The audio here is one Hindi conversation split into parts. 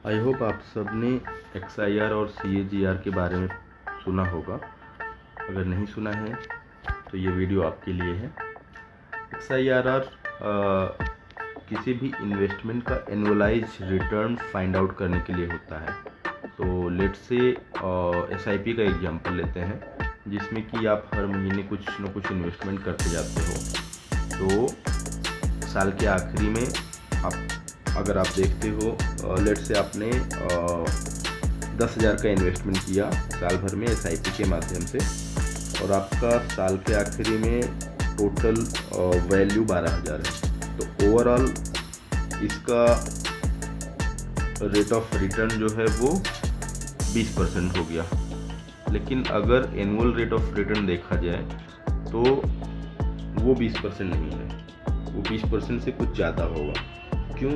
आई होप आप सब ने XIR और CAGR के बारे में सुना होगा। अगर नहीं सुना है तो ये वीडियो आपके लिए है। XIRR किसी भी इन्वेस्टमेंट का एनुअलाइज रिटर्न फाइंड आउट करने के लिए होता है। तो लेट्स से SIP का एग्जांपल लेते हैं, जिसमें कि आप हर महीने कुछ न कुछ इन्वेस्टमेंट करते जाते हो। तो साल के आखिरी में अगर आप देखते हो, लेट्स से आपने 10,000 का इन्वेस्टमेंट किया साल भर में SIP के माध्यम से, और आपका साल के आखिरी में टोटल वैल्यू 12,000 है। तो ओवरऑल इसका रेट ऑफ रिटर्न जो है वो 20% हो गया। लेकिन अगर एनुअल रेट ऑफ रिटर्न देखा जाए तो वो 20% नहीं है, वो 20% से कुछ ज़्यादा होगा। क्यों?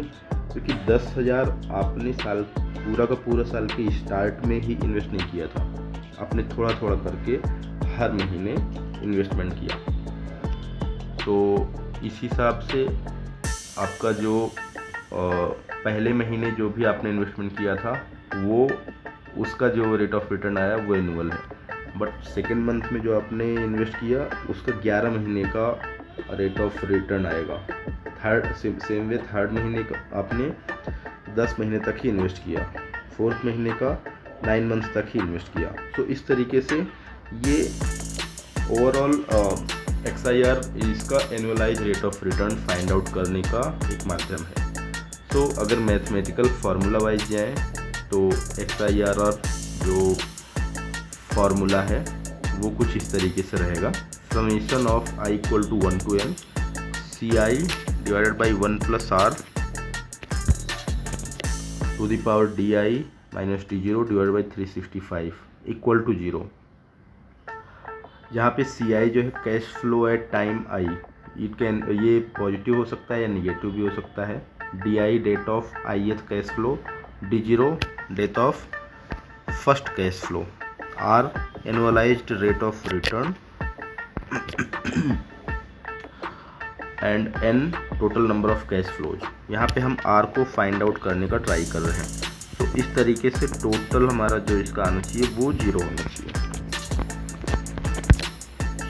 क्योंकि 10,000 आपने पूरा का पूरा साल के स्टार्ट में ही इन्वेस्ट नहीं किया था, आपने थोड़ा थोड़ा करके हर महीने इन्वेस्टमेंट किया। तो इस हिसाब से आपका जो पहले महीने जो भी आपने इन्वेस्टमेंट किया था वो उसका जो रेट ऑफ रिटर्न आया वो एनुअल है। बट सेकेंड मंथ में जो आपने इन्वेस्ट किया उसका 11 महीने का रेट ऑफ रिटर्न आएगा। सेम वे थर्ड महीने का आपने 10 महीने तक ही इन्वेस्ट किया, फोर्थ महीने का 9 मंथ्स तक ही इन्वेस्ट किया। तो इस तरीके से ये ओवरऑल XIR इसका annualise rate of return find out करने का एक माध्यम है। तो अगर मैथमेटिकल फार्मूला वाइज जाए तो XIRR जो फार्मूला है वो कुछ इस तरीके से रहेगा। Summation of I equal to 1 to n CI divided by 1 plus R to the power DI minus T0 divided by 365 equal to 0। जहाँ पे CI जो है cash flow at time I, ये पॉजिटिव हो सकता है या निगेटिव भी हो सकता है। DI date of ith cash flow, D0 date of first cash flow, R annualised rate of return and N total number of cash flows. यहाँ पे हम R को फाइंड आउट करने का ट्राई कर रहे हैं। तो इस तरीके से टोटल हमारा जो इसका आना चाहिए वो 0 होना चाहिए।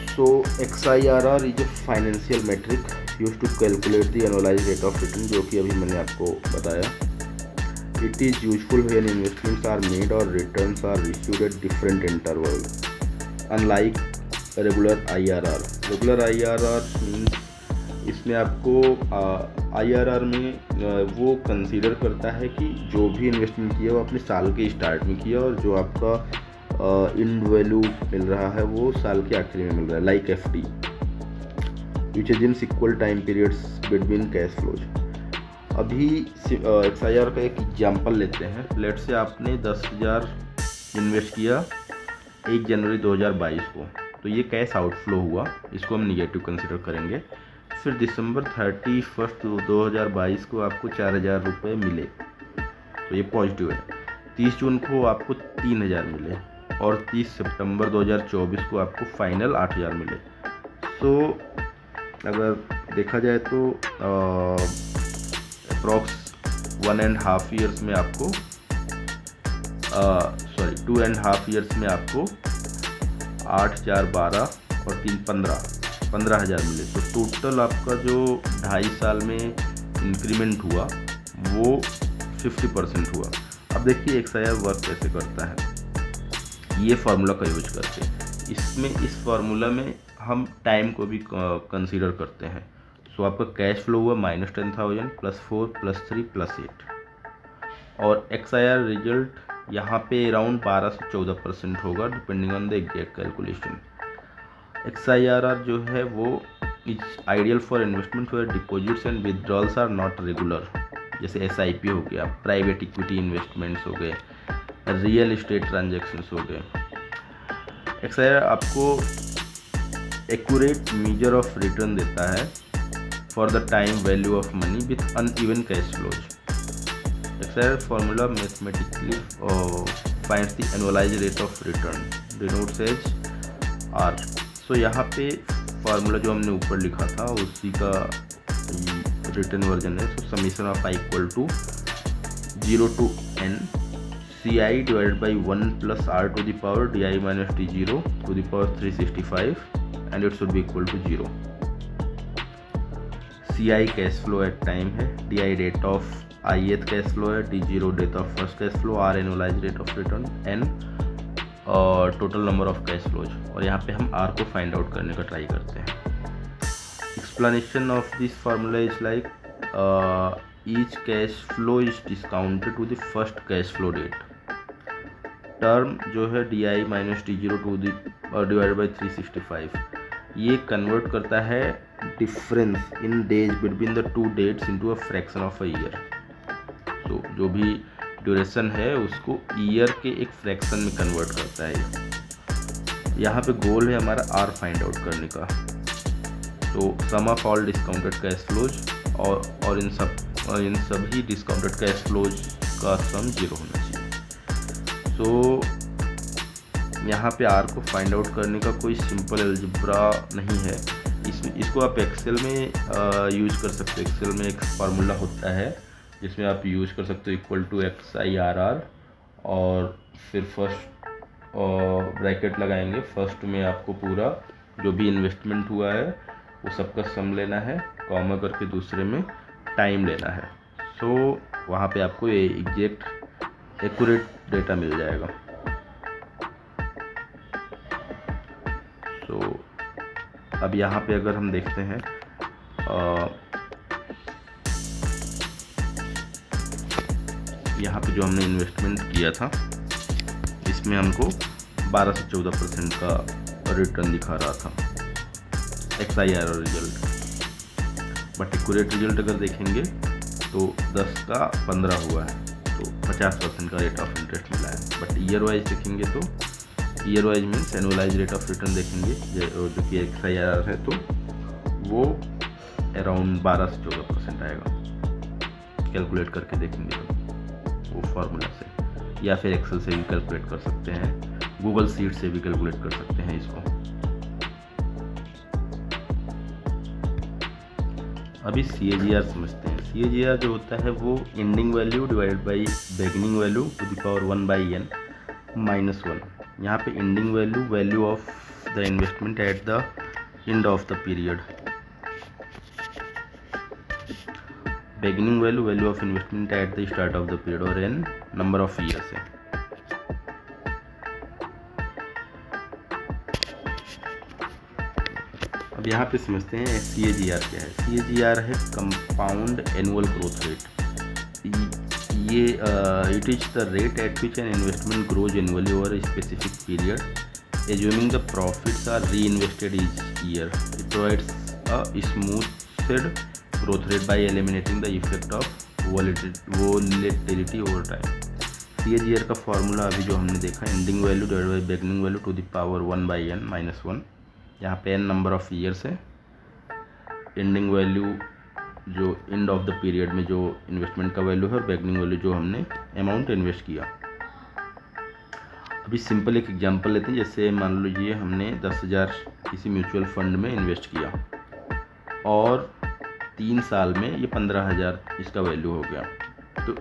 So XIRR is a financial metric use to calculate the annualised rate of return, जो कि अभी मैंने आपको बताया। It is useful when investments are made और returns are received at different interval, unlike regular IRR। Regular IRR means इसमें आपको IRR में वो कंसीडर करता है कि जो भी इन्वेस्टमेंट किया वो अपने साल के स्टार्ट में किया, और जो आपका इंड वैल्यू मिल रहा है वो साल के आखिरी में मिल रहा है, like FD which assumes equal time periods between cash flows. अभी XIR का एक एग्जाम्पल लेते हैं। लेट से आपने 10,000 इन्वेस्ट किया 1 जनवरी 2022 को, तो ये कैश आउटफ्लो हुआ, इसको हम निगेटिव कंसिडर करेंगे। फिर दिसंबर 31 2022 को आपको 4,000 रुपये मिले, तो ये पॉजिटिव है। 30 जून को आपको 3,000 मिले, और 30 सितंबर 2024 को आपको फाइनल 8,000 मिले। तो अगर देखा जाए तो अप्रॉक्स 1.5 ईयर्स में आपको 2.5 ईयर्स में आपको 8, 4, 12 और 3, 15,000 मिले। तो टोटल आपका जो 2.5 साल में इंक्रीमेंट हुआ वो 50% हुआ। अब देखिए XIR वर्क कैसे करता है, ये फार्मूला का यूज करके। इस फार्मूला में हम टाइम को भी कंसीडर करते हैं। सो आपका कैश फ्लो हुआ -10,000 +4 +3 +8, और XIR रिजल्ट यहाँ पे अराउंड 12 से 14% होगा, depending on the exact calculation. XIRR जो है वो is ideal for investment where deposits and withdrawals are not regular, जैसे SIP हो गया, प्राइवेट इक्विटी इन्वेस्टमेंट्स हो गए, रियल इस्टेट ट्रांजैक्शंस हो गए। XIRR आपको एक्यूरेट मेजर ऑफ रिटर्न देता है for the time value of money with uneven cash flows. XIRR formula mathematically finds the annualised rate of return, denotes as R। So यहाँ पे फार्मूला जो हमने ऊपर लिखा था उसी का रिटर्न वर्जन है। So summation of I equal to 0 to n CI divided by 1 plus R to the power di minus d0 to the power 365 and it should be equal to 0. CI cash flow at time है, DI date of ith cash flow है, D0 date of first cash flow, R annualise rate of return, N और total number of cash flows. और यहाँ पे हम R को फाइंड आउट करने का ट्राई करते हैं। Explanation of this formula is like each cash flow is discounted to the first cash flow date. Term जो है DI minus D0 to the divided by 365, ये कन्वर्ट करता है difference in days between the two dates into a fraction of a year. तो जो भी ड्यूरेशन है उसको ईयर के एक फ्रैक्शन में कन्वर्ट करता है। यहाँ पे गोल है हमारा R फाइंड आउट करने का। तो sum of all discounted cash flows और इन सभी डिस्काउंटेड कैश फ्लोज का सम 0 होना चाहिए। सो यहाँ पे R को फाइंड आउट करने का कोई सिंपल अलजेब्रा नहीं है। इसको आप एक्सेल में यूज कर सकते हो। एक्सेल में एक फार्मूला होता है जिसमें आप यूज कर सकते हो इक्वल टू XIRR और फिर फर्स्ट ब्रैकेट लगाएंगे। फर्स्ट में आपको पूरा जो भी इन्वेस्टमेंट हुआ है वो सबका सम लेना है, कॉमा करके दूसरे में टाइम लेना है। सो वहाँ पे आपको ये एग्जैक्ट एक्यूरेट डेटा मिल जाएगा। सो अब यहाँ पे अगर हम देखते हैं यहाँ पे जो हमने इन्वेस्टमेंट किया था इसमें हमको 12 से 14% का रिटर्न दिखा रहा था XIRR result. But accurate result अगर देखेंगे तो 10 का 15 हुआ है, तो 50% का रेट ऑफ इंटरेस्ट मिला है। बट ईयर वाइज देखेंगे तो year wise means annualise rate of return देखेंगे जो कि XIRR है तो वो अराउंड 12 से 14% आएगा। कैलकुलेट करके देखेंगे तो वो फार्मूला से, या फिर एक्सेल से भी कैलकुलेट कर सकते हैं, गूगल शीट से भी कैलकुलेट कर सकते हैं इसको। अभी CAGR समझते हैं। CAGR जो होता है वो ending value divided by beginning value to the power 1/n minus 1। यहाँ पे ending value of the investment at the end of the period, beginning value of investment at the start of the period और एन नंबर ऑफ ईयर्स है। अब यहाँ पे समझते हैं CAGR क्या है। CAGR है कंपाउंड एनुअल ग्रोथ रेट। ये it is the rate at which an investment grows annually over a specific period assuming the profits are reinvested each year. It provides a smoothed growth rate by eliminating the effect of volatility over time। CAGR का फॉर्मूला अभी जो हमने देखा, ending value divided by beginning value to the power 1/n minus 1। यहाँ पे n नंबर ऑफ ईयर्स है, एंडिंग वैल्यू जो एंड ऑफ द पीरियड में जो इन्वेस्टमेंट का वैल्यू है और बिगिनिंग वैल्यू जो हमने अमाउंट इन्वेस्ट किया। अभी सिंपल एक एग्जांपल लेते हैं। जैसे मान लीजिए हमने 10,000 किसी म्यूचुअल फंड में इन्वेस्ट किया और 3 साल में ये 15,000 इसका वैल्यू हो गया। तो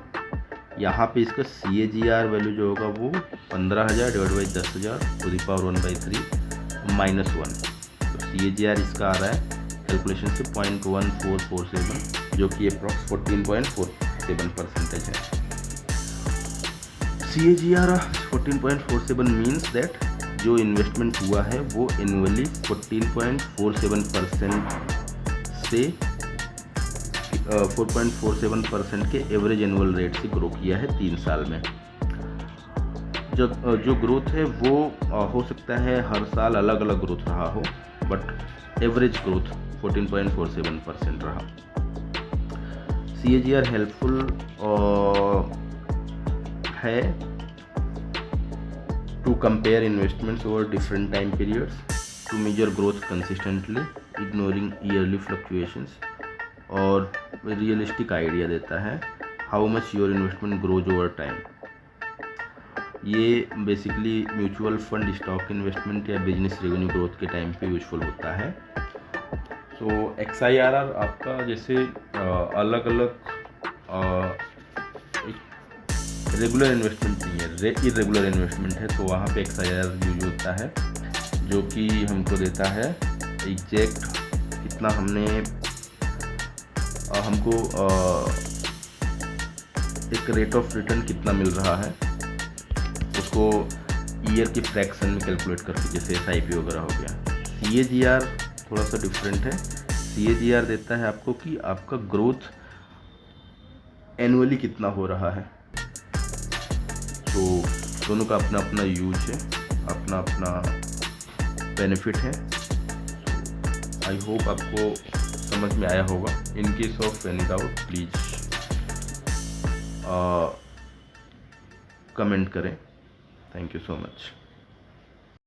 यहाँ पे इसका CAGR वैल्यू जो होगा वो 15,000 divide by 10,000 to the power 1/3 minus 1। तो CAGR इसका आ रहा है कैलकुलेशन से 0.1447 जो कि अप्रॉक्स 14.47% है। CAGR 14.47 मीन्स दैट जो इन्वेस्टमेंट हुआ है वो एनुअली 14.47% से 4.47% के एवरेज एनुअल रेट से ग्रो किया है 3 साल में। जो ग्रोथ है वो हो सकता है हर साल अलग अलग ग्रोथ रहा हो, बट एवरेज ग्रोथ 14.47% रहा। CAGR हेल्पफुल है to compare investments over different time periods to measure growth consistently ignoring yearly fluctuations, और रियलिस्टिक आइडिया देता है how much your investment grows over time. ये basically mutual fund, stock investment या बिजनेस रेवेन्यू ग्रोथ के टाइम पे यूजफुल होता है। सो XIRR आपका जैसे अलग अलग रेगुलर इन्वेस्टमेंट नहीं है, इरेगुलर इन्वेस्टमेंट है। तो वहाँ पे XIR यूज होता है जो कि हमको देता है एग्जैक्ट कितना हमको एक रेट ऑफ रिटर्न कितना मिल रहा है उसको ईयर की फ्रैक्शन में कैलकुलेट करके, जैसे SIP वगैरह हो गया। CAGR थोड़ा सा डिफरेंट है। CAGR देता है आपको कि आपका ग्रोथ एनुअली कितना हो रहा है। तो दोनों का अपना अपना यूज है, अपना अपना बेनिफिट है। आई होप आपको समझ में आया होगा। In case of any doubt please comment करें। Thank you so much.